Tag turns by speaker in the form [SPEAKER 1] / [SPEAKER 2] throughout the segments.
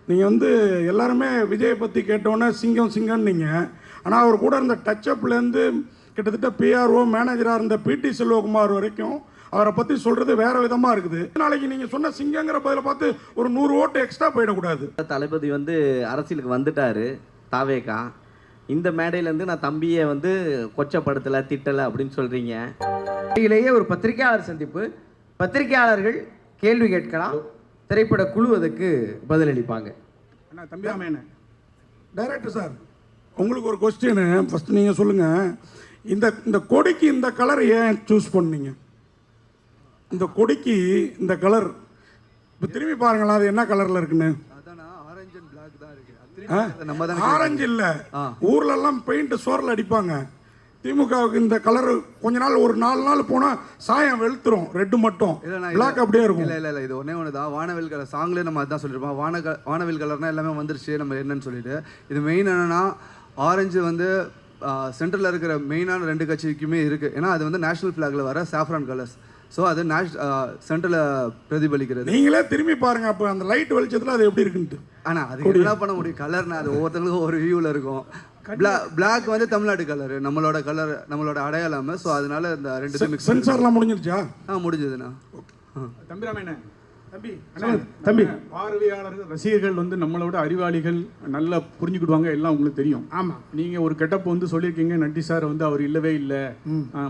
[SPEAKER 1] நீங்கள் வந்து எல்லாருமே விஜயை பற்றி கேட்டோன்னே சிங்கம் சிங்கம்னு நீங்கள், ஆனால் அவர் கூட இருந்த டச்சப்லேருந்து கிட்டத்தட்ட பிஆர்ஓ மேனேஜராக இருந்த பிடி செல்வகுமார் வரைக்கும் அவரை பற்றி சொல்கிறது வேறு விதமாக இருக்குது. நாளைக்கு நீங்கள் சொன்ன சிங்கங்கிற பதில் பார்த்து ஒரு 100 ஓட்டு எக்ஸ்ட்ரா போயிடக்கூடாது.
[SPEAKER 2] தளபதி வந்து அரசியலுக்கு வந்துட்டார் தாவேக்கா. இந்த மேடையிலேருந்து நான் தம்பியை வந்து கொச்சப்படுத்தலை திட்டலை அப்படின்னு சொல்கிறீங்க.
[SPEAKER 3] இடையிலேயே ஒரு பத்திரிகையாளர் சந்திப்பு, பத்திரிகையாளர்கள் கேள்வி கேட்கலாம், திரைப்பட குழு அதுக்கு பதிலளிப்பாங்க.
[SPEAKER 1] அண்ணா தம்பிராமேன டைரக்டர் சார், உங்களுக்கு ஒரு கொஸ்டின். ஃபஸ்ட்டு நீங்கள் சொல்லுங்கள், இந்த கொடிக்கு இந்த கலர் ஏன் சூஸ் பண்ணீங்க? இந்த கொடிக்கு இந்த கலர் இப்போ திரும்பி பாருங்களா, அது என்ன கலரில் இருக்குன்னு. ஆரஞ்சு இல்லை, ஊர்லெல்லாம் பெயிண்ட் சோரில் அடிப்பாங்க. திமுகவுக்கு இந்த கலர் கொஞ்ச நாள், ஒரு 4 நாள் போனால் சாயம் வெளுத்துரும், ரெட்டு மட்டும் பிளாக் அப்படியே இருக்கும்.
[SPEAKER 4] இல்லை இது ஒன்று தான். வானவில் கலர் சாங்லேயே நம்ம அதுதான் சொல்லியிருப்போம். வானவில் கலர்னால் எல்லாமே வந்துருச்சு நம்ம என்னன்னு சொல்லிட்டு. இது மெயின் என்னென்னா, ஆரஞ்சு வந்து சென்ட்ரலில் இருக்கிற மெயினான 2 கட்சிக்குமே இருக்குது. ஏன்னா அது வந்து நேஷனல் ஃப்ளாகில் வர சாஃப்ரான் கலர்ஸ். ஸோ அது சென்ட்ரலில் பிரதிபலிக்கிறது. நீங்களே திரும்பி பாருங்கள், அப்போ அந்த லைட் வெளிச்சத்தில் அது எப்படி இருக்குன்ட்டு. ஆனால் அது என்ன பண்ண முடியும், கலர்னா அது ஒவ்வொருத்தங்களுக்கும் ஒரு வியூவில் இருக்கும். பிளாக் வந்து தமிழ்நாடு கலர், நம்மளோட கலர், நம்மளோட அடையாளம். ஸோ அதனால இந்த 2 மிக்ஸ்.
[SPEAKER 1] சென்சார்லாம் முடிஞ்சிருச்சா?
[SPEAKER 4] முடிஞ்சதுண்ணா.
[SPEAKER 5] தம்பிராமேன தம்பி, பார்வையாளர்கள் ரசிகர்கள் வந்து நம்மளோட அறிவாளிகள் நல்லா புரிஞ்சுக்கிடுவாங்க, எல்லாம் உங்களுக்கு தெரியும்.
[SPEAKER 1] ஆமாம்,
[SPEAKER 5] நீங்கள் ஒரு கெட்டப் வந்து சொல்லியிருக்கீங்க, நட்டி சார் வந்து அவர் இல்லவே இல்லை,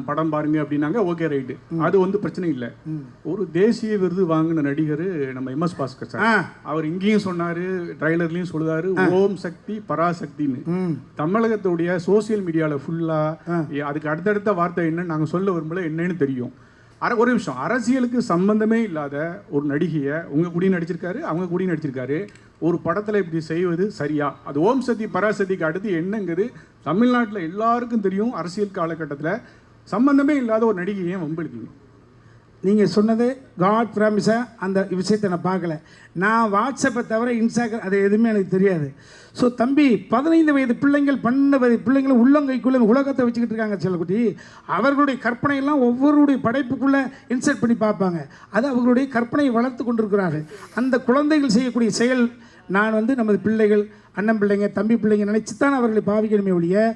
[SPEAKER 5] படம் பாருங்க அப்படின்னாங்க. ஓகே ரைட்டு, அது வந்து பிரச்சனை இல்லை. ஒரு தேசிய விருது வாங்கின நடிகர் நம்ம எம்எஸ் பாஸ்கர் சார், அவர் இங்கேயும் சொன்னார், ட்ரைலர்லையும் சொல்லுவார், ஓம் சக்தி பராசக்தின்னு. தமிழகத்துடைய சோசியல் மீடியாவில் ஃபுல்லாக அதுக்கு அடுத்தடுத்த வார்த்தை என்னன்னு நாங்கள் சொல்ல விரும்பல, என்னன்னு தெரியும். ஒரு நிமிஷம், அரசியலுக்கு சம்பந்தமே இல்லாத ஒரு நடிகையை உங்கள் கூடயும் நடிச்சிருக்காரு, அவங்க கூடயும் நடிச்சிருக்காரு. ஒரு படத்தில் இப்படி செய்வது சரியா? அது ஓம் சக்தி பராசக்திக்கு அடுத்து என்னங்கிறது தமிழ்நாட்டில் எல்லாருக்கும் தெரியும். அரசியல் காலகட்டத்தில் சம்பந்தமே இல்லாத ஒரு நடிகையை வம்பெடுத்தீங்க.
[SPEAKER 6] நீங்கள் சொன்னது காட் ப்ராமிஸாக அந்த விஷயத்தை நான் பார்க்கல. நான் வாட்ஸ்அப்பை தவிர இன்ஸ்டாகிராம் அது எதுவுமே எனக்கு தெரியாது. ஸோ தம்பி, 15 வயது பிள்ளைங்கள் 12 வயது பிள்ளைங்களை உள்ளங்கைக்குள்ளே உலகத்தை வச்சுக்கிட்டு இருக்காங்க செல்லக்குட்டி. அவர்களுடைய கற்பனையெல்லாம் ஒவ்வொருடைய படைப்புக்குள்ளே இன்சர்ட் பண்ணி பார்ப்பாங்க. அது அவர்களுடைய கற்பனையை வளர்த்து கொண்டிருக்கிறார்கள். அந்த குழந்தைகள் செய்யக்கூடிய செயல், நான் வந்து நமது பிள்ளைகள், அண்ணன் பிள்ளைங்க, தம்பி பிள்ளைங்க நினைச்சுத்தான் அவர்களை பாவிக்கணுமே ஒழிய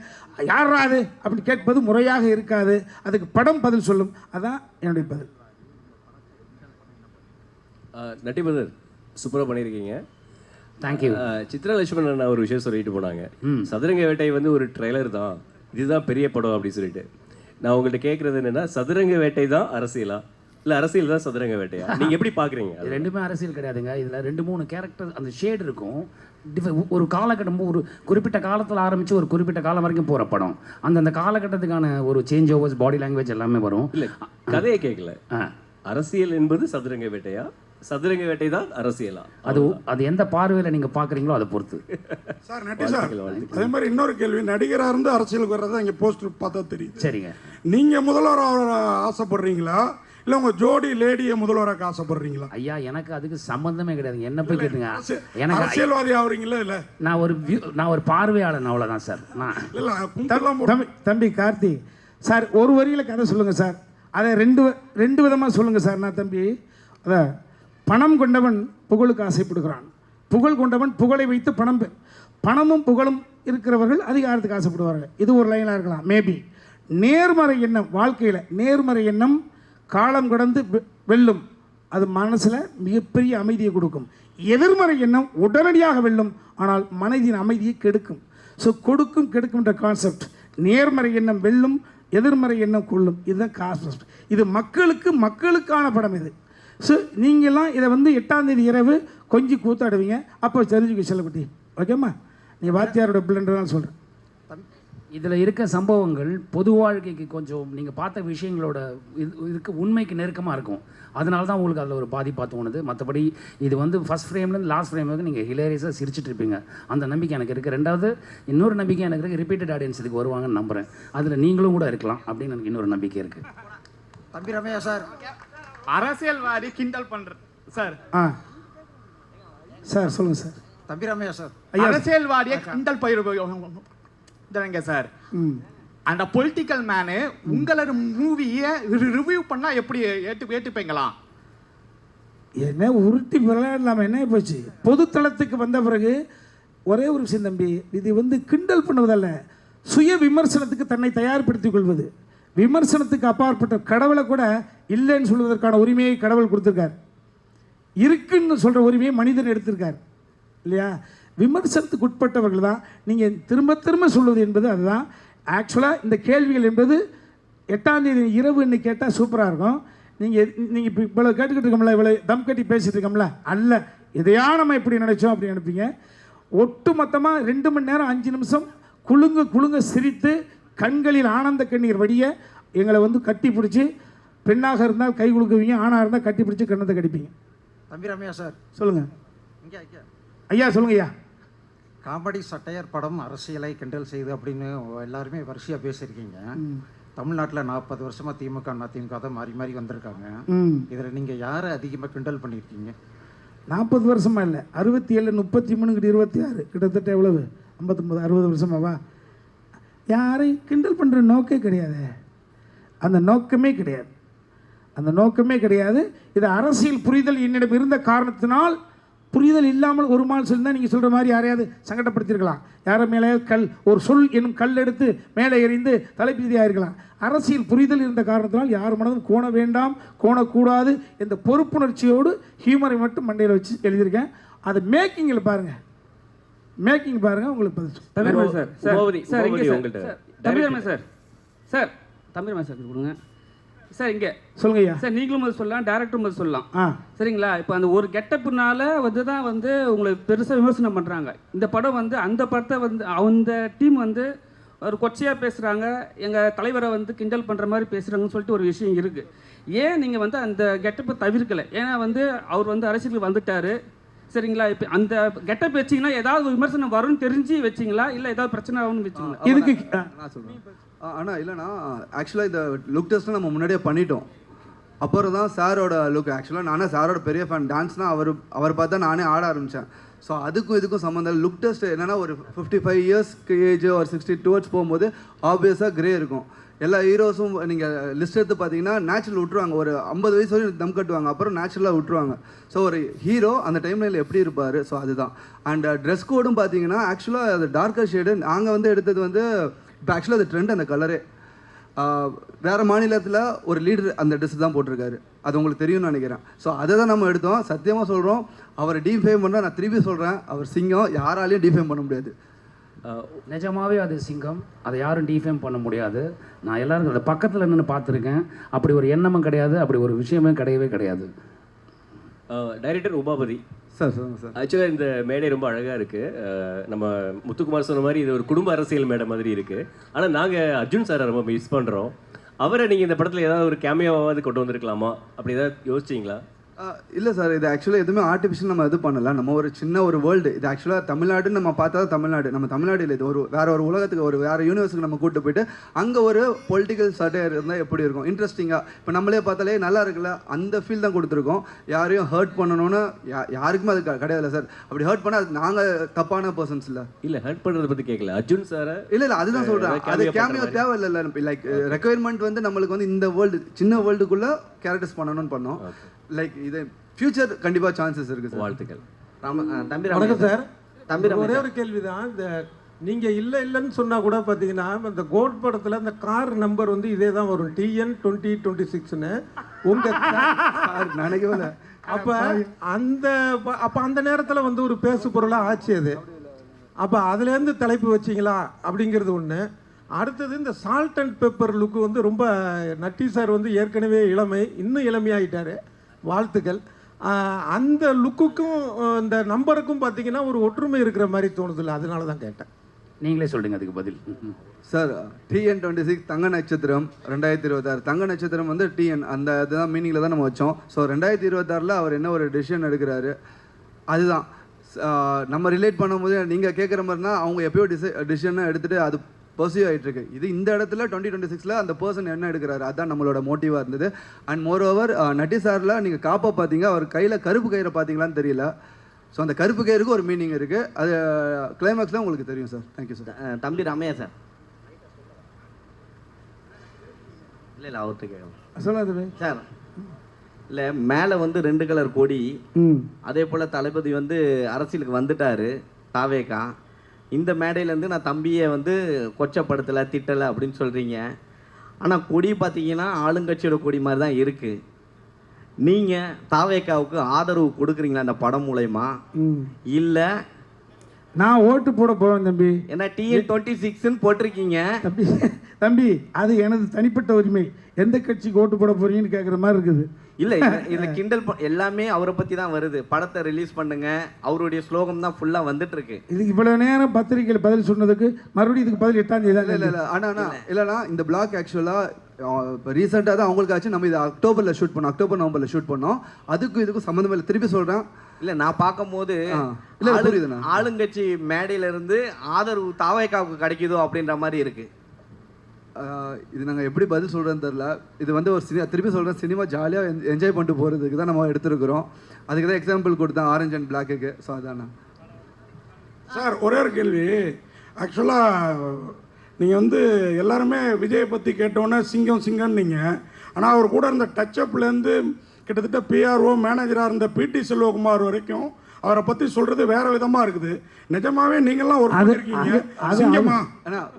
[SPEAKER 6] யாராது அப்படி கேட்பது முறையாக இருக்காது. அதுக்கு படம் பதில் சொல்லும். அதான் என்னுடைய பதில்.
[SPEAKER 7] நட்டிபதர் சூப்பராக பண்ணியிருக்கீங்க,
[SPEAKER 3] தேங்க்யூ.
[SPEAKER 7] சித்ரா லட்சுமணன் ஒரு விஷயம் சொல்லிட்டு போனாங்க, சதுரங்க வேட்டை வந்து ஒரு ட்ரெய்லர் தான், இதுதான் பெரிய படம் அப்படின்னு சொல்லிட்டு. நான் உங்கள்கிட்ட கேட்குறது என்னென்னா, சதுரங்க வேட்டை தான் அரசியலா இல்லை அரசியல் தான் சதுரங்க வேட்டையா? நீங்கள் எப்படி பார்க்குறீங்க?
[SPEAKER 8] இது ரெண்டுமே அரசியல் கிடையாதுங்க. இதில் 2-3 கேரக்டர் அந்த ஷேட் இருக்கும். ஒரு காலகட்டம், ஒரு குறிப்பிட்ட காலத்தில் ஆரம்பித்து ஒரு குறிப்பிட்ட காலம் வரைக்கும் போகிற படம். அந்தந்த காலகட்டத்துக்கான ஒரு சேஞ்ச் ஓவர்ஸ், பாடி லாங்குவேஜ் எல்லாமே வரும்.
[SPEAKER 7] இல்லை, கதையை கேட்கல. அரசியல் என்பது சதுரங்க வேட்டையா, சதுரங்க வேட்டை தான் அரசியலா?
[SPEAKER 8] அது எந்த பார்வையில் நீங்கள் பார்க்குறீங்களோ அதை பொறுத்து.
[SPEAKER 1] சார் நட்டி சார், அதே மாதிரி இன்னொரு கேள்வி, நடிகராக இருந்து அரசியலுக்கு வர்றதா இங்கே போஸ்டர் பார்த்தா தெரியுது.
[SPEAKER 8] சரிங்க,
[SPEAKER 1] நீங்கள் முதல்வராக ஆசைப்படுறீங்களா இல்லை உங்கள் ஜோடி லேடியை முதல்வராக ஆசைப்படுறீங்களா?
[SPEAKER 8] ஐயா, எனக்கு அதுக்கு சம்பந்தமே கிடையாது. என்ன போய் கேட்டுங்க,
[SPEAKER 1] எனக்கு அரசியல்வாதி ஆகுறீங்களா? இல்லை,
[SPEAKER 8] நான் ஒரு பார்வையாளன், அவ்வளோதான் சார்.
[SPEAKER 6] தம்பி கார்த்தி சார், ஒரு வரியில் கதை சொல்லுங்கள் சார். அதை ரெண்டு விதமாக சொல்லுங்கள் சார். நான் தம்பி, அதான் பணம் கொண்டவன் புகழுக்கு ஆசைப்படுகிறான், புகழ் கொண்டவன் புகழை வைத்து பணமும் புகழும் இருக்கிறவர்கள் அதிகாரத்துக்கு ஆசைப்படுவார்கள். இது ஒரு லைனாக இருக்கலாம் மேபி. நேர்மறை எண்ணம், வாழ்க்கையில் நேர்மறை எண்ணம் காலம் கடந்து வெல்லும். அது மனசில் மிகப்பெரிய அமைதியை கொடுக்கும். எதிர்மறை எண்ணம் உடனடியாக வெல்லும், ஆனால் மனதின் அமைதியை கெடுக்கும். ஸோ கொடுக்கும் கெடுக்கும்ன்ற கான்செப்ட். நேர்மறை எண்ணம் வெல்லும், எதிர்மறை எண்ணம் கொள்ளும். இதுதான் கான்செப்ட். இது மக்களுக்கான படம் இது. ஸோ நீங்கள்லாம் இதை வந்து 8ஆம் தேதி இரவு கொஞ்சம் கூத்தாடுவீங்க, அப்போ தெரிஞ்சுக்க செல்லக்குட்டி. ஓகேம்மா, நீ வாத்தியாரோட பிள்ளைன்றதான் சொல்கிறேன்.
[SPEAKER 8] இதில் இருக்க சம்பவங்கள் பொது வாழ்க்கைக்கு கொஞ்சம் நீங்கள் பார்த்த விஷயங்களோட இதுக்கு உண்மைக்கு நெருக்கமாக இருக்கும். அதனால தான் உங்களுக்கு அதில் ஒரு பாதிப்பாக தோணுது. மற்றபடி இது வந்து ஃபஸ்ட் ஃப்ரேம்லேருந்து லாஸ்ட் ஃப்ரேம் வரைக்கும் நீங்கள் ஹிலேரியஸாக சிரிச்சிட்டு இருப்பீங்க. அந்த நம்பிக்கை எனக்கு இருக்குது. ரெண்டாவது இன்னொரு நம்பிக்கை எனக்கு இருக்குது, ரிப்பீட்டட் ஆடியன்ஸ் இதுக்கு வருவாங்கன்னு நம்புகிறேன். அதில் நீங்களும் கூட இருக்கலாம் அப்படின்னு எனக்கு இன்னொரு நம்பிக்கை இருக்குது.
[SPEAKER 3] தம்பி ரமையா சார்,
[SPEAKER 9] அரசியல்வாதி கிண்டல் பண்ற சார்.
[SPEAKER 6] சார் சொல்லுங்கள் சார்.
[SPEAKER 3] தம்பி ரமையா சார்,
[SPEAKER 9] அரசியல்வாதியை கிண்டல் பயிர் சார். அந்த பொலிட்டிக்கல் மேனு உங்களோட மூவியை ரிவ்யூ பண்ணா எப்படி ஏற்றுப்பீங்களா?
[SPEAKER 6] என்ன உருட்டி விளையாடலாமல் என்ன போச்சு? பொதுத்தளத்துக்கு வந்த பிறகு ஒரே ஒரு விஷயம் தம்பி, இது வந்து கிண்டல் பண்ணுவதல்ல, சுய விமர்சனத்துக்கு தன்னை தயார்படுத்திக் கொள்வது. விமர்சனத்துக்கு அப்பாற்பட்ட கடவுளை கூட இல்லைன்னு சொல்வதற்கான உரிமையை கடவுள் கொடுத்துருக்கார். இருக்குன்னு சொல்கிற உரிமையை மனிதன் எடுத்திருக்கார் இல்லையா? விமர்சனத்துக்கு உட்பட்டவர்கள் தான் நீங்கள் திரும்ப திரும்ப சொல்வது என்பது அதுதான். ஆக்சுவலாக இந்த கேள்விகள் என்பது 8ஆம் தேதி இரவுன்னு கேட்டால் சூப்பராக இருக்கும். நீங்கள் இப்போ இவ்வளோ கேட்டுக்கிட்டு இருக்கோம்ல, இவ்வளோ தம் கட்டி பேசிகிட்டு இருக்கோம்ல, அல்ல எதையா நம்ம இப்படி நினச்சோம் அப்படி நினைப்பீங்க. ஒட்டு மொத்தமாக 2 மணி நேரம் 5 நிமிஷம் குலுங்க குலுங்க சிரித்து கண்களில் ஆனந்த கண்ணீர் வடிய எங்களை வந்து கட்டி பிடிச்சி, பெண்ணாக இருந்தால் கை கொடுக்குவீங்க, ஆணாக இருந்தால் கட்டி பிடிச்சி கண்ணத்தை கடிப்பீங்க.
[SPEAKER 3] தம்பி ரம்யா சார்
[SPEAKER 6] சொல்லுங்கள்.
[SPEAKER 3] இங்கே
[SPEAKER 6] ஐயா சொல்லுங்க ஐயா.
[SPEAKER 3] காமெடி சட்டையர் படம் அரசியலை கிண்டல் செய்து அப்படின்னு எல்லாருமே வரிசையாக பேசியிருக்கீங்க. தமிழ்நாட்டில் 40 வருஷமாக திமுக அதிமுக தான் மாறி மாறி வந்திருக்காங்க. இதில் நீங்கள் யாரை அதிகமாக கிண்டல் பண்ணியிருக்கீங்க?
[SPEAKER 6] 40 வருஷமா இல்லை, 67 33 26 கிட்டத்தட்ட எவ்வளவு 59 60 வருஷமாவா? யாரையும் கிண்டல் பண்ணுற நோக்கே கிடையாது, அந்த நோக்கமே கிடையாது, அந்த நோக்கமே கிடையாது. இது அரசியல் புரிதல் என்னிடம் இருந்த காரணத்தினால், புரிதல் இல்லாமல் ஒரு மால் சொல்லியிருந்தால் நீங்கள் சொல்கிற மாதிரி யாரையாவது சங்கடப்படுத்தியிருக்கலாம். யாரை மேலே கல் ஒரு சொல் என்னும் கல் எடுத்து மேலே எறிந்து தலைப்பீதியாக இருக்கலாம். அரசியல் புரிதல் இருந்த காரணத்தினால் யார் மனதும் கோண வேண்டாம், கோணக்கூடாது என்ற பொறுப்புணர்ச்சியோடு ஹியூமரை மட்டும் மண்டையில் வச்சு எழுதியிருக்கேன். அது மேக்கிங்கில் பாருங்கள், மேக்கிங் பாருங்கள், உங்களுக்கு பதில்
[SPEAKER 10] சார். சார் இங்கே சார் தம்பிரமே சார், சார் தம்பிரமே சார் கொடுங்க சார். இங்கே
[SPEAKER 6] சொல்லுங்க ஐயா.
[SPEAKER 10] சார் நீங்களும் முதல் சொல்லலாம், டேரக்டரும் முதல் சொல்லலாம், சரிங்களா? இப்போ அந்த ஒரு கெட்டப்புனால வந்து தான் வந்து உங்களை பெருசாக விமர்சனம் பண்ணுறாங்க. இந்த படம் வந்து அந்த படத்தை வந்து அந்த டீம் வந்து ஒரு கொச்சையாக பேசுகிறாங்க, எங்கள் தலைவரை வந்து கிண்டல் பண்ணுற மாதிரி பேசுகிறாங்கன்னு சொல்லிட்டு ஒரு விஷயம் இருக்குது. ஏன் நீங்கள் வந்து அந்த கெட்டப்பை தவிர்க்கலை? ஏன்னா வந்து அவர் வந்து அரசியலுக்கு வந்துட்டார், சரிங்களா? இப்போ அந்த கெட்டப் வச்சிங்கன்னா ஏதாவது விமர்சனம் வரும்னு தெரிஞ்சு வச்சிங்களா, இல்லை ஏதாவது பிரச்சனை ஆகும்னு வச்சிங்களா?
[SPEAKER 4] இதுக்கு நான் சொல்கிறேன். ஆனால் இல்லைண்ணா, ஆக்சுவலாக இந்த லுக் டெஸ்ட்டு நம்ம முன்னாடியே பண்ணிட்டோம். அப்புறம் தான் சாரோட லுக். ஆக்சுவலாக நானே சாரோட பெரிய ஃபேன். டான்ஸ்னால் அவர் பார்த்தா நானே ஆட ஆரம்பித்தேன். ஸோ அதுக்கும் இதுக்கும் சம்மந்தம் இல்லை. லுக் டெஸ்ட் என்னென்னா ஒரு 55 இயர்ஸ்க்கு ஏஜ் ஒரு 60 டுவர்ட்ஸ் போகும்போது ஆப்வியஸாக கிரே இருக்கும். எல்லா ஹீரோஸும் நீங்கள் லிஸ்ட் எடுத்து பார்த்தீங்கன்னா நேச்சுரல் விட்டுருவாங்க. ஒரு 50 வயசு வரையும் தம் கட்டுவாங்க, அப்புறம் நேச்சுரலாக விட்டுருவாங்க. ஸோ ஒரு ஹீரோ அந்த டைம்லைனில் எப்படி இருப்பார், ஸோ அதுதான். அண்ட் ட்ரெஸ் கோடும் பார்த்தீங்கன்னா ஆக்சுவலாக அது டார்க்கர் ஷேடு. நாங்கள் வந்து எடுத்தது வந்து இப்போ ஆக்சுவலாக அது ட்ரெண்ட், அந்த கலரே. வேறு மாநிலத்தில் ஒரு லீடர் அந்த ட்ரெஸ் தான் போட்டிருக்காரு, அது உங்களுக்கு தெரியும்னு நினைக்கிறேன். ஸோ அதை தான் நம்ம எடுத்தோம். சத்தியமாக சொல்கிறோம், அவரை டீஃபேம் பண்ணால், நான் திருப்பி சொல்கிறேன், அவர் சிங்கம், யாராலையும் டீஃபேம் பண்ண முடியாது.
[SPEAKER 8] நிஜமாவே அது சிங்கம், அதை யாரும் டிஃபேம் பண்ண முடியாது. நான் எல்லாரும் அந்த பக்கத்தில் நின்று பார்த்துருக்கேன். அப்படி ஒரு எண்ணமும் கிடையாது, அப்படி ஒரு விஷயமே கிடையவே கிடையாது.
[SPEAKER 7] டைரக்டர் உமாபதி
[SPEAKER 4] சார் சொல்லுங்கள் சார்.
[SPEAKER 7] ஆக்சுவலாக இந்த மேடை ரொம்ப அழகாக இருக்குது. நம்ம முத்துக்குமார் சொன்ன மாதிரி இது ஒரு குடும்ப அரசியல் மேடை மாதிரி இருக்குது. ஆனால் நாங்கள் அர்ஜுன் சாரை ரொம்ப மிஸ் பண்ணுறோம். அவரை நீங்கள் இந்த படத்தில் ஏதாவது ஒரு கேமியாவாவது கொண்டு வந்திருக்கலாமா, அப்படி ஏதாவது யோசிச்சிங்களா?
[SPEAKER 4] இல்லை சார், இது ஆக்சுவலாக எதுவுமே ஆர்டிஃபிஷியல் நம்ம இது பண்ணல. நம்ம ஒரு சின்ன ஒரு வேர்ல்டு இது. ஆக்சுவலாக தமிழ்நாடுன்னு நம்ம பார்த்தா தான் தமிழ்நாடு. நம்ம தமிழ்நாடு இல்லை, இது ஒரு ஒரு உலகத்துக்கு, ஒரு வேறு யூனிவர்ஸுக்கு நம்ம கூப்பிட்டு போயிட்டு அங்கே ஒரு பொலிட்டிக்கல் சட்டையர் இருந்தால் எப்படி இருக்கும், இன்ட்ரெஸ்டிங்காக. இப்போ நம்மளே பார்த்தாலே நல்லா இருக்குல்ல, அந்த ஃபீல் தான் கொடுத்துருக்கோம். யாரையும் ஹர்ட் பண்ணணும்னு யாருக்குமே அது கிடையாது சார். அப்படி ஹர்ட் பண்ணால் அது நாங்கள் தப்பான பர்சன்ஸ் இல்லை.
[SPEAKER 7] இல்லை, ஹர்ட் பண்ணுறதை பற்றி கேட்கல அர்ஜுன் சாரை.
[SPEAKER 4] இல்லை அதுதான் சொல்கிறேன், அது கேமியோ தேவை இல்லை. லைக் ரெக்குயர்மெண்ட் வந்து நம்மளுக்கு வந்து இந்த வேர்ல்டு, சின்ன வேர்ல்டுக்குள்ளே கேரக்டர்ஸ் பண்ணணும்னு பண்ணோம். லைக் இது ஃபியூச்சர் கண்டிப்பாக சான்சஸ் இருக்குது சார்.
[SPEAKER 7] வாழ்த்துக்கள்.
[SPEAKER 2] வணக்கம்
[SPEAKER 11] சார். ஒரே ஒரு கேள்வி தான். இந்த நீங்கள் இல்லைன்னு சொன்னால் கூட பார்த்தீங்கன்னா, இந்த கோட் படத்தில் இந்த கார் நம்பர் வந்து இதே தான் வரும், TN 2026ன்னு. உங்கள்
[SPEAKER 4] நினைக்கவே
[SPEAKER 11] அப்போ அந்த நேரத்தில் வந்து ஒரு பேசு பொருளாக ஆச்சு அது. அப்போ அதுலேருந்து தலைப்பு வச்சிங்களா அப்படிங்கிறது ஒன்று. அடுத்தது இந்த சால்ட் அண்ட் பெப்பர் லுக்கு வந்து ரொம்ப நட்டி சார் வந்து ஏற்கனவே இளமை, இன்னும் இளமையாகிட்டார், வாழ்த்துக்கள். அந்த லுக்குக்கும் இந்த நம்பருக்கும் பார்த்தீங்கன்னா ஒரு ஒற்றுமை இருக்கிற மாதிரி தோணுதில்ல, அதனால தான் கேட்டேன்.
[SPEAKER 8] நீங்களே சொல்லுங்க அதுக்கு பதில்.
[SPEAKER 4] சார் TN 26 தங்க நட்சத்திரம் 2026. தங்க நட்சத்திரம் வந்து TN அந்த இதுதான் மீனிங்கில் தான் நம்ம வச்சோம். ஸோ 2026 அவர் என்ன ஒரு டெசிஷன் எடுக்கிறாரு அதுதான் நம்ம ரிலேட் பண்ணும்போது நீங்கள் கேட்குற மாதிரினா அவங்க எப்பயோ டிசிஷனை எடுத்துகிட்டு அது பர்சியூ ஆகிட்டுருக்கு. இது இந்த இடத்துல 2026 அந்த பர்சன் என்ன எடுக்கிறாரு அதுதான் நம்மளோட மோட்டிவாக இருந்தது. அண்ட் மோர் ஓவர் நட்டி சாரில் நீங்கள் காப்பா பார்த்தீங்க, அவர் கையில் கருப்பு கயிறை பார்த்தீங்களான்னு தெரியல. ஸோ அந்த கருப்பு கயிறுக்கு ஒரு மீனிங் இருக்குது, அது கிளைமேக்ஸில் உங்களுக்கு தெரியும் சார். Thank you sir.
[SPEAKER 2] தம்பி ரம்யா சார். இல்லை அவர்கிட்ட கேட்கலாம்
[SPEAKER 6] சொல்லாது
[SPEAKER 2] சார். இல்லை மேலே வந்து 2 கலர் கொடி, அதே போல் தளபதி வந்து அரசியலுக்கு வந்துட்டாரு தாவேக்கா. இந்த மேடையிலேருந்து நான் தம்பியை வந்து கொச்சப்படுத்தலை திட்டலை அப்படின்னு சொல்கிறீங்க. ஆனால் கொடி பார்த்தீங்கன்னா ஆளுங்கட்சியோட கொடி மாதிரி தான் இருக்குது. நீங்கள் தாவேக்காவுக்கு ஆதரவு கொடுக்குறீங்களா அந்த படம் மூலயமா? இல்லை
[SPEAKER 6] நான் ஓட்டு போட போவேன் தம்பி.
[SPEAKER 2] ஏன்னா TN26ன்னு போட்டிருக்கீங்க.
[SPEAKER 6] தம்பி தம்பி அது எனது தனிப்பட்ட உரிமை. எந்த கட்சிக்கு ஓட்டு போட போறீங்கன்னு கேட்குற மாதிரி இருக்குது.
[SPEAKER 2] இல்லை இதில் கிண்டல் எல்லாமே அவரை பற்றி தான் வருது. படத்தை ரிலீஸ் பண்ணுங்க, அவருடைய ஸ்லோகம் தான் ஃபுல்லாக வந்துட்டு இருக்கு.
[SPEAKER 6] இதுக்கு இவ்வளோ நேரம் பத்திரிகையில் பதில் சொன்னதுக்கு மறுபடியும் இதுக்கு பதில் 8ஆம் தேதி தான்.
[SPEAKER 4] இல்லை ஆனால் இல்லைண்ணா, இந்த பிளாக் ஆக்சுவலாக இப்போ ரீசெண்டாக தான் அவங்களுக்கு ஆச்சு. நம்ம இது அக்டோபரில் ஷூட் பண்ணோம், அக்டோபர் நவம்பரில் ஷூட் பண்ணோம். அதுக்கும் இதுக்கும் சம்மந்தம் இல்லை. திருப்பி சொல்கிறேன்,
[SPEAKER 2] இல்லை நான் பார்க்கும்போது
[SPEAKER 4] புரியுதுண்ணா,
[SPEAKER 2] ஆளுங்கட்சி மேடையிலிருந்து ஆதரவு தாவேக்காவுக்கு கிடைக்குதோ அப்படின்ற மாதிரி இருக்கு.
[SPEAKER 4] இது நாங்கள் எப்படி பதில் சொல்கிறேன்னு தெரில. இது வந்து ஒரு திருப்பி சொல்கிறேன், சினிமா ஜாலியாக என்ஜாய் பண்ணிட்டு போகிறதுக்கு தான் நம்ம எடுத்துருக்குறோம். அதுக்கு தான் எக்ஸாம்பிள் கொடுத்தேன் ஆரஞ்ச் அண்ட் பிளாக்குக்கு. ஸோ அதாண்ணா
[SPEAKER 1] சார். ஒரே ஒரு கேள்வி. ஆக்சுவலாக நீங்கள் வந்து எல்லாருமே விஜயை பற்றி கேட்டோன்னே சிங்கம் சிங்கம்னீங்க. ஆனால் அவர் கூட இருந்த டச்சப்லேருந்து கிட்டத்தட்ட PRO மேனேஜராக இருந்த PT செல்வகுமார் வரைக்கும் அவரை பற்றி சொல்கிறது வேற விதமாக இருக்குது. நிஜமாவே நீங்கள்லாம் ஒரு இருக்கீங்க சிங்கமா?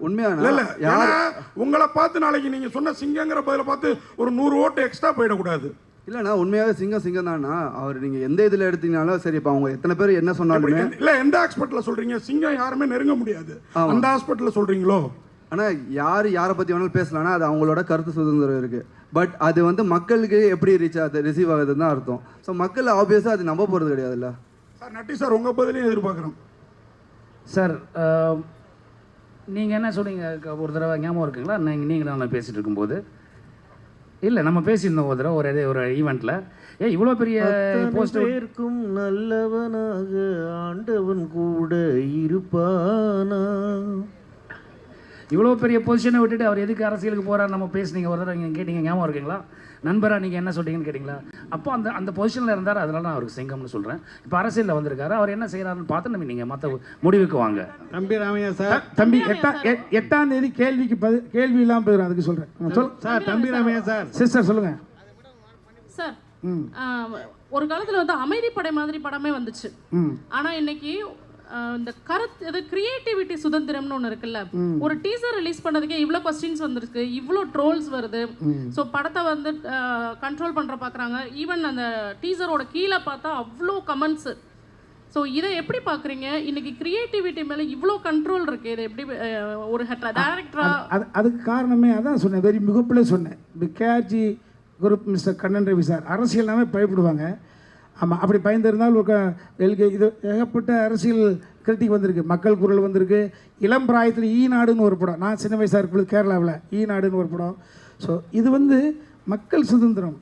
[SPEAKER 4] உண்மையான
[SPEAKER 1] இல்லை ஏன்னா உங்களை பார்த்து நாளைக்கு நீங்கள் சொன்ன சிங்கங்கிற பதிலை பார்த்து ஒரு 100 ஓட்டு எக்ஸ்ட்ரா போயிடக்கூடாது.
[SPEAKER 4] இல்லைண்ணா, உண்மையாகவே சிங்கம் தானா அவர். நீங்கள் எந்த இதில் எடுத்தீங்கனாலும் சரி, இப்போ அவங்க எத்தனை பேர் என்ன சொன்னாலுமே.
[SPEAKER 1] இல்லை எந்த ஹாஸ்பிட்டலில் சொல்கிறீங்க சிங்கம் யாருமே நெருங்க முடியாது, அந்த ஹாஸ்பிட்டலில் சொல்கிறீங்களோ?
[SPEAKER 4] ஆனால் யாரை பற்றி வேணாலும் பேசலாம்னா அது அவங்களோட கருத்து சுதந்திரம் இருக்குது. பட் அது வந்து மக்களுக்கு எப்படி ரிசீவ் ஆகுதுன்னு தான் அர்த்தம். ஸோ மக்கள் ஆப்வியஸாக அது நம்ப போகிறது கிடையாதுல்ல
[SPEAKER 1] சார். நட்டி சார் உங்கள் பதிலையும் எதிர்பார்க்குறோம்
[SPEAKER 8] சார். நீங்கள் என்ன சொன்னீங்க ஒரு தடவை ஞாபகம் இருக்குங்களா? நீங்கள் நான் பேசிகிட்டு இருக்கும்போது இல்லை நம்ம பேசியிருந்தோம் ஒரு தடவை ஒரு ஈவெண்ட்டில். இவ்வளோ பெரிய போஸ்டர்
[SPEAKER 12] இருக்கும் நல்லவனாக ஆண்டவன் கூட இருப்பானா.
[SPEAKER 8] இவ்வளோ பெரிய பொசிஷனை விட்டுட்டு அவர் எதுக்கு அரசியலுக்கு போகிறார் நம்ம பேசுனீங்க ஒரு தடவை நீங்கள் கேட்டீங்க ஞாபகம் இருக்குங்களா? நண்பராக நீங்கள் என்ன சொல்கிறீங்கன்னு கேட்டிங்களா? அப்போ அந்த பொசிஷனில் இருந்தார், அதனால நான் அவருக்கு சிங்கம்னு சொல்கிறேன். இப்போ அரசியலில் வந்திருக்காரு, அவர் என்ன செய்கிறாருன்னு பார்த்து நம்ம நீங்கள் மற்ற முடிவுக்கு வாங்க.
[SPEAKER 6] தம்பி ராமையா சார், தம்பி 8ஆம் தேதி கேள்வி இல்லாமல் போயிடும், அதுக்கு சொல்கிறேன். சார் தம்பி ராமையா சார். சிஸ்டர் சொல்லுங்கள்
[SPEAKER 13] சார். ஒரு காலத்தில் வந்து அமைதிப்படை மாதிரி படமே வந்துச்சு. ஆனால் இன்னைக்கு இந்த கருத்து கிரியேட்டிவிட்டி சுதந்திரம்னு ஒன்று இருக்குல்ல. ஒரு டீசர் ரிலீஸ் பண்ணதுக்கே இவ்வளோ கொஸ்டின்ஸ் வந்திருக்கு, இவ்வளோ ட்ரோல்ஸ் வருது. ஸோ படத்தை வந்து கண்ட்ரோல் பண்ணுற பார்க்குறாங்க. ஈவன் அந்த டீசரோட கீழே பார்த்தா அவ்வளோ கமெண்ட்ஸு. ஸோ இதை எப்படி பார்க்குறீங்க? இன்னைக்கு கிரியேட்டிவிட்டி மேலே இவ்வளோ கண்ட்ரோல் இருக்குது, இதை எப்படி ஒரு டேரக்டராக? அதுக்கு காரணமே அதான் சொன்னேன், வெரி முகப்பிலே சொன்னேன். KG group mister Kannan Ravi sir அரசியல்னாவே பயப்படுவாங்க. ஆமாம், அப்படி பயந்திருந்தால் இது ஏகப்பட்ட அரசியல் கிரிட்டிக் வந்திருக்கு. மக்கள் குரல் வந்திருக்கு. இளம் பிராயத்தில் ஈநாடுன்னு ஒரு படம், நான் சின்ன வயசாக இருக்கும்போது கேரளாவில் ஈநாடுன்னு ஒரு படம். ஸோ இது வந்து மக்கள் சுதந்திரம்.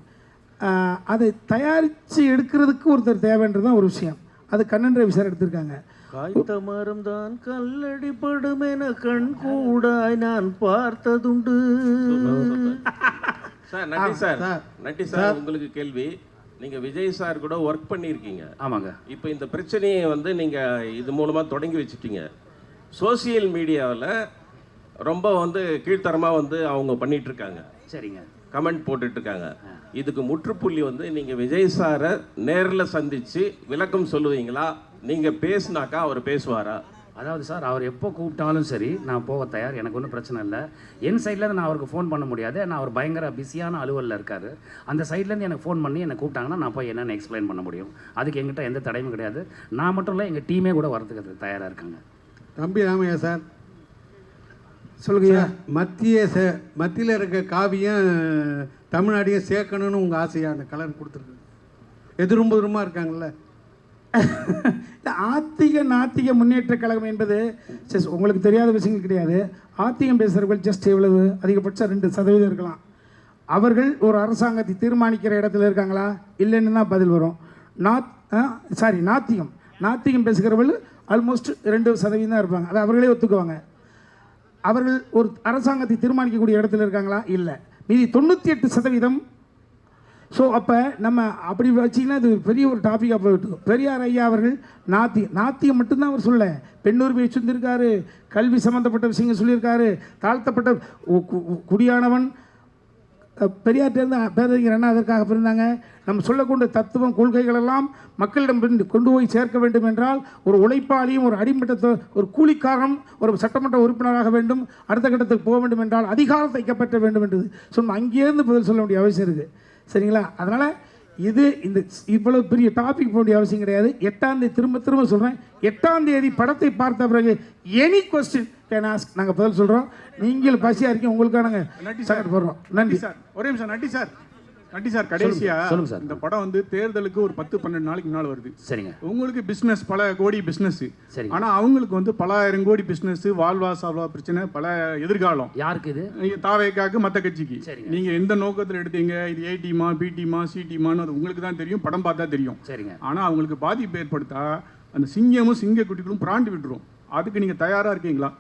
[SPEAKER 13] அதை தயாரித்து எடுக்கிறதுக்கு ஒருத்தர் தேவைன்றது தான் ஒரு விஷயம். அது கண்ணன் ரவி சார் எடுத்திருக்காங்க.
[SPEAKER 12] காய்த்த மரம் தான் கல்லடிப்படும் என கண் கூடாய் நான் பார்த்ததுண்டு.
[SPEAKER 14] சார் நட்டி சார் உங்களுக்கு கேள்வி. நீங்கள் விஜய் சார் கூட ஒர்க் பண்ணியிருக்கீங்க.
[SPEAKER 8] ஆமாங்க.
[SPEAKER 14] இப்போ இந்த பிரச்சனையை வந்து நீங்கள் இது மூலமாக தொடங்கி வச்சுட்டீங்க. சோசியல் மீடியாவில் ரொம்ப வந்து கீழ்த்தரமாக வந்து அவங்க பண்ணிகிட்ருக்காங்க.
[SPEAKER 8] சரிங்க.
[SPEAKER 14] கமெண்ட் போட்டுட்ருக்காங்க. இதுக்கு முற்றுப்புள்ளி வந்து நீங்கள் விஜய் சாரை நேரில் சந்தித்து விளக்கம் சொல்லுவீங்களா? நீங்கள் பேசுனாக்கா அவர் பேசுவாரா?
[SPEAKER 8] அதாவது சார், அவர் எப்போ கூப்பிட்டாலும் சரி நான் போக தயார், எனக்கு ஒன்றும் பிரச்சனை இல்லை. என் சைட்லேருந்து நான் அவருக்கு ஃபோன் பண்ண முடியாது, ஏன்னா அவர் பயங்கர பிஸியான அலுவலில் இருக்கார். அந்த சைட்லேருந்து எனக்கு ஃபோன் பண்ணி என்னை கூப்பிட்டாங்கன்னா நான் போய் என்னென்னு எக்ஸ்பிளைன் பண்ண முடியும். அதுக்கு எங்கிட்ட எந்த தடையும் கிடையாது. நான் மட்டும் இல்லை, எங்கள் டீமே கூட வரதுக்கு தயாராக இருக்காங்க.
[SPEAKER 15] தம்பி ராமையா சார் சொல்லுங்க. மத்தியில் இருக்க காவியம் தமிழ்நாடையும் சேர்க்கணும்னு உங்கள் ஆசையாக அந்த கலர் கொடுத்துருக்கு. எதிர்புறமாக இருக்காங்கல்ல.
[SPEAKER 6] ஆத்திக நாத்திக முன்னேற்ற கழகம் என்பது உங்களுக்கு தெரியாத விஷயங்கள் கிடையாது. ஆத்திகம் பேசுகிறவர்கள் ஜஸ்ட் எவ்வளவு அதிகபட்சம் 2% இருக்கலாம். அவர்கள் ஒரு அரசாங்கத்தை தீர்மானிக்கிற இடத்துல இருக்காங்களா இல்லைன்னு தான் பதில் வரும். நாத்திகம் பேசுகிறவர்கள் ஆல்மோஸ்ட் 2% தான் இருப்பாங்க. அதை அவர்களே ஒத்துக்குவாங்க. அவர்கள் ஒரு அரசாங்கத்தை தீர்மானிக்கக்கூடிய இடத்துல இருக்காங்களா? இல்லை. மீதி 98%. ஸோ அப்போ நம்ம அப்படி வச்சிங்கன்னா இது பெரிய ஒரு டாப்பிக்காக போயிட்டு. பெரியார் ஐயா அவர்கள் நாத்தியம் மட்டும்தான் அவர் சொல்ல, பெண்ணுரிமையை சொல்லியிருக்காரு, கல்வி சம்மந்தப்பட்ட விஷயங்கள் சொல்லியிருக்காரு, தாழ்த்தப்பட்ட குடியானவன் பெரியார்ட்டேருந்து பேரறிஞர் அண்ணா அதற்காக பிறந்தாங்க. நம்ம சொல்லக்கூடிய தத்துவம் கொள்கைகளெல்லாம் மக்களிடம் கொண்டு போய் சேர்க்க வேண்டும் என்றால் ஒரு உழைப்பாளியும் ஒரு அடிமட்ட ஒரு கூலிக்காரனும் ஒரு சட்டமன்ற உறுப்பினராக வேண்டும். அடுத்த கட்டத்துக்கு போக வேண்டும் என்றால் அதிகாரத்தை கைப்பற்ற வேண்டும் என்றது சொன்ன அங்கேருந்து பதில் சொல்ல வேண்டிய அவசியம் இருக்குது. சரிங்களா? அதனால் இது இந்த இவ்வளவு பெரிய டாபிக் போக வேண்டிய அவசியம் கிடையாது. 8ஆம் தேதி திரும்ப சொல்கிறேன், 8ஆம் தேதி படத்தை பார்த்த பிறகு எனி கொஸ்டின் கேன் ஆஸ்க், நாங்கள் பதில் சொல்கிறோம். நீங்கள் பசியாக இருக்கீங்க, உங்களுக்காக நாங்கள் சக்கட் போடுறோம். நன்றி
[SPEAKER 5] சார். ஒரே நிமிஷம். நட்டி சார் கடைசியா இந்த படம் வந்து தேர்தலுக்கு ஒரு 10-12 நாளைக்கு முன்னால் வருது.
[SPEAKER 8] சரிங்க.
[SPEAKER 5] உங்களுக்கு பிஸ்னஸ் பல கோடி பிஸ்னஸ்,
[SPEAKER 8] சரி.
[SPEAKER 5] ஆனால் அவங்களுக்கு வந்து பல ஆயிரம் கோடி பிஸ்னஸ், வாழ்வா சாவா பிரச்சனை, பல எதிர்காலம்.
[SPEAKER 8] யாருக்கு இது?
[SPEAKER 5] தாவேக்காக்கு, மற்ற கட்சிக்கு. நீங்க எந்த நோக்கத்தில் எடுத்தீங்க, இது ஏ டீமா பி டீமா சி டீமான்னு அது உங்களுக்கு தான் தெரியும், படம் பார்த்தா தெரியும்.
[SPEAKER 8] சரிங்க.
[SPEAKER 5] ஆனால் அவங்களுக்கு பாதிப்பு ஏற்படுத்தா அந்த சிங்கமும் சிங்க குட்டிகளும் பிராண்டு விட்டுரும். அதுக்கு நீங்க தயாரா இருக்கீங்களா?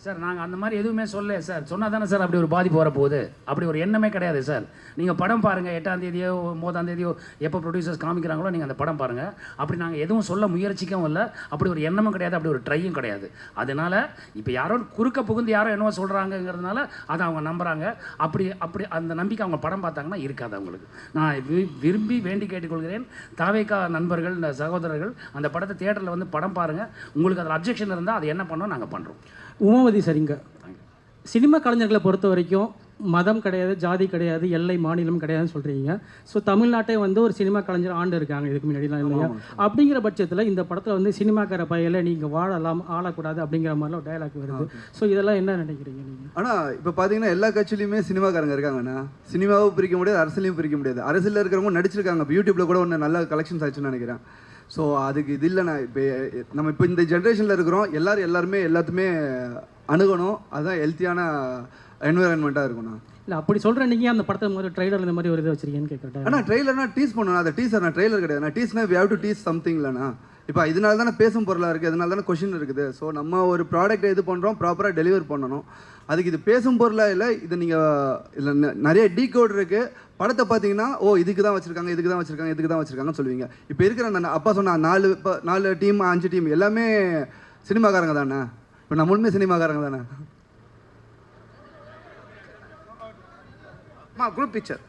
[SPEAKER 8] சார் நாங்கள் அந்த மாதிரி எதுவுமே சொல்ல சார். சொன்னால் தானே சார் அப்படி ஒரு பாதிப்பு வரப்போகுது. அப்படி ஒரு எண்ணமே கிடையாது சார். நீங்கள் படம் பாருங்கள், 8ஆம் தேதியோ 9ஆம் தேதியோ எப்போ ப்ரொடியூசர்ஸ் காமிக்கிறாங்களோ நீங்கள் அந்த படம் பாருங்கள். அப்படி நாங்கள் எதுவும் சொல்ல முயற்சிக்கவும் இல்லை, அப்படி ஒரு எண்ணமும் கிடையாது, அப்படி ஒரு ட்ரையும் கிடையாது. அதனால் இப்போ யாரோ குறுக்க புகுந்து யாரோ என்னவோ சொல்கிறாங்கங்கிறதுனால அதை அவங்க நம்புகிறாங்க. அப்படி அந்த நம்பிக்கை அவங்க படம் பார்த்தாங்கன்னா இருக்காது அவங்களுக்கு. நான் விரும்பி வேண்டி கேட்டுக்கொள்கிறேன், தாவேக்கா நண்பர்கள், இந்த சகோதரர்கள் அந்த படத்தை தியேட்டரில் வந்து படம் பாருங்கள். உங்களுக்கு அதில் அப்ஜெக்ஷன் இருந்தால் அது என்ன பண்ணோம் நாங்கள் பண்ணுறோம்.
[SPEAKER 16] உமாவதி சார், இங்கே சினிமா கலைஞர்களை பொறுத்த வரைக்கும் மதம் கிடையாது, ஜாதி கிடையாது, எல்லை மாநிலம் கிடையாதுன்னு சொல்கிறீங்க. ஸோ தமிழ்நாட்டை வந்து ஒரு சினிமா கலைஞர் ஆண்டு இருக்காங்க இதுக்கு முன்னாடிலாம் இல்லையா? அப்படிங்கிற பட்சத்தில் இந்த படத்தில் வந்து சினிமாக்கார பையில நீங்கள் வாழலாம் ஆளக்கூடாது அப்படிங்கிற மாதிரிலாம் ஒரு டயலாக் வருது. ஸோ இதெல்லாம் என்ன நினைக்கிறீங்க நீங்கள்?
[SPEAKER 4] ஆனால் இப்போ பார்த்தீங்கன்னா எல்லா கட்சியிலையுமே சினிமாக்காரங்க இருக்காங்கண்ணா. சினிமாவும் பிரிக்க முடியாது, அரசியலையும் பிரிக்க முடியாது. அரசியலில் இருக்கிறவங்க நடிச்சிருக்காங்க. இப்போ யூடியூப்பில் கூட ஒன்று நல்ல கலெக்ஷன்ஸ் ஆச்சுன்னு நினைக்கிறேன். ஸோ அதுக்கு இது இல்லைண்ணா. இப்போ இந்த ஜென்ரேஷனில் இருக்கிறோம், எல்லாருமே எல்லாத்துமே அணுகணும். அதுதான் ஹெல்த்தியான என்விரான்மெண்ட்டாக இருக்கும்ண்ணா.
[SPEAKER 16] இல்லை அப்படி சொல்கிறேன். நீங்கள் அந்த படத்தை முதல்ல ட்ரெய்லர் இந்த மாதிரி ஒரு இதை வச்சிருக்கீங்கன்னு கேட்குறேன்.
[SPEAKER 4] ஆனால் ட்ரெய்லர்னா டீஸ் பண்ணணும். அந்த டீசர் ட்ரெய்லர் கிடையாது. நான் டீஸ்னா we have to tease something இல்லைண்ணா. இப்போ இதனால தானே பேசும் பொருளாக இருக்குது, இதனால தானே கொஷின் இருக்குது. ஸோ நம்ம ஒரு ப்ராடக்ட்டை இது பண்ணுறோம், ப்ராப்பராக டெலிவர் பண்ணணும். அதுக்கு இது பேசும் பொருளாக இல்லை. இது நீங்கள் இதில் நிறைய டீகோட் இருக்குது. படத்தை பார்த்தீங்கன்னா இதுக்கு தான் வச்சுருக்காங்க, இதுக்கு தான் வச்சுருக்காங்க, இதுக்கு தான் வச்சுருக்காங்கன்னு சொல்லுவீங்க. இப்போ இருக்கிற அந்த அப்பா சொன்ன 4 டீம் 5 டீம் எல்லாமே சினிமாக்காரங்க தானே. இப்போ நம்மளுமே சினிமாக்காரங்க தானே. Group picture